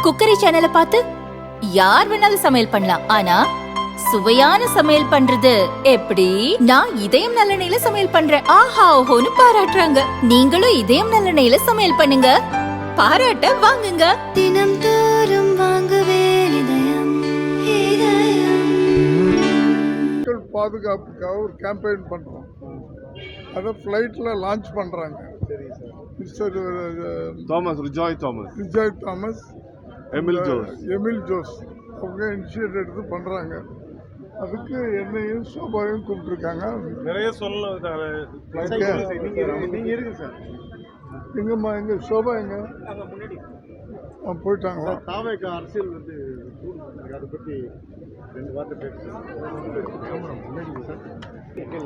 Cookery சேனலை பார்த்து யார் வேணாலும் சமையல் பண்ணலாம். ஆனா சுவையான சமையல் பண்றது எப்படி? நான் இதயம் நல்லெண்ணெயில சமையல் பண்றேன். ஆஹா ஓஹோன்னு பாராட்டுறாங்க. நீங்களும் இதயம் நல்லெண்ணெயில சமையல் பண்ணுங்க, பாராட்ட வாங்குங்க. தினம் தோறும் வாங்குவே இதயம் மக்கள் பாதுகாப்புக்காக ஒரு கேம்பெயின் பண்ணுறோம். அதை ஃப்ளைட்டில் லான்ச் பண்ணுறாங்க. Mister Thomas Rijoy Thomas, Emil Jose அவங்க இனிஷியேட் எடுத்து பண்ணுறாங்க. அதுக்கு என்னையும் சோபாவையும் கூப்பிட்டுருக்காங்க. நிறைய சொல்லலாம். எங்கம்மா எங்க சோபா எங்க போயிட்டாங்களா? அரசியல் வந்து அதை பற்றி ரெண்டு வார்த்தை பேசுகிறேன்.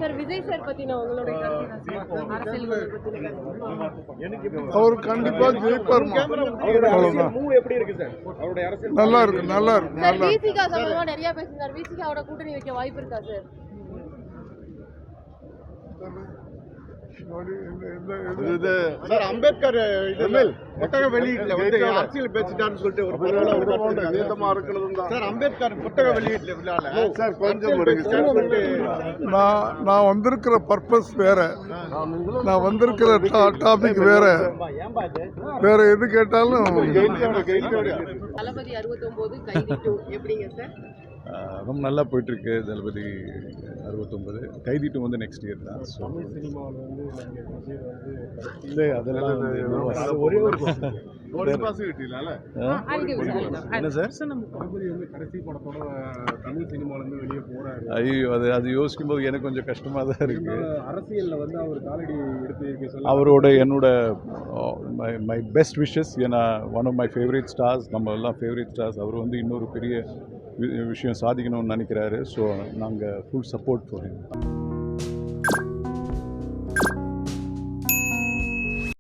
சார் விஜய் சார் பத்தின உங்களுடைய அவர் கண்டிப்பா ஜெயிப்பாருமா. எப்படி இருக்கு சார் அவருடைய அரசியல்? நல்லா இருக்கு, நல்லா இருக்கு, நல்லா இருக்கு. விசிகா சம்பந்தமா நிறைய பேசுறாரு. விசிகாவோட கூட்டணி வைக்க வாய்ப்பு இருக்கா சார்? சார் அம்பேத்கர் புத்தக வெளியீட்டுல வந்து அரசியல் பேசிட்டான்னு சொல்லிட்டு ஒரு சார் அம்பேத்கர் புத்தக வெளியீட்டுல சார் கொஞ்சம் நான் வந்திருக்கிற பர்பஸ் வேற, நான் வந்திருக்கிற டாபிக் வேற. வேற எது கேட்டாலும் தளபதி 69 கைதி 2 எப்படிங்க சார்? ரொம்ப நல்லா போயிட்டுருக்கு. தளபதி 69 கைதி 2 வந்து நெக்ஸ்ட் இயர் தான். ஸோ இல்லை அதெல்லாம் ஒரே ஒரு என்ன சார் கடைசி படத்தோட தமிழ் சினிமாலேருந்து வெளியே போறாரு. ஐயோ அது யோசிக்கும் போது எனக்கு கொஞ்சம் கஷ்டமாக தான் இருக்குது. அரசியலில் வந்து அவர் காலடி எடுத்து அவரோட என்னோட மை பெஸ்ட் விஷஸ். ஏன்னா one of my favourite stars, நம்ம எல்லாம் ஃபேவரட் ஸ்டார்ஸ். அவர் வந்து இன்னொரு பெரிய விஷயம் சாதிக்கணும்னு நினைக்கிறாரு. ஸோ நாங்கள் ஃபுல் சப்போர்ட் ஃபார் ஹிம்.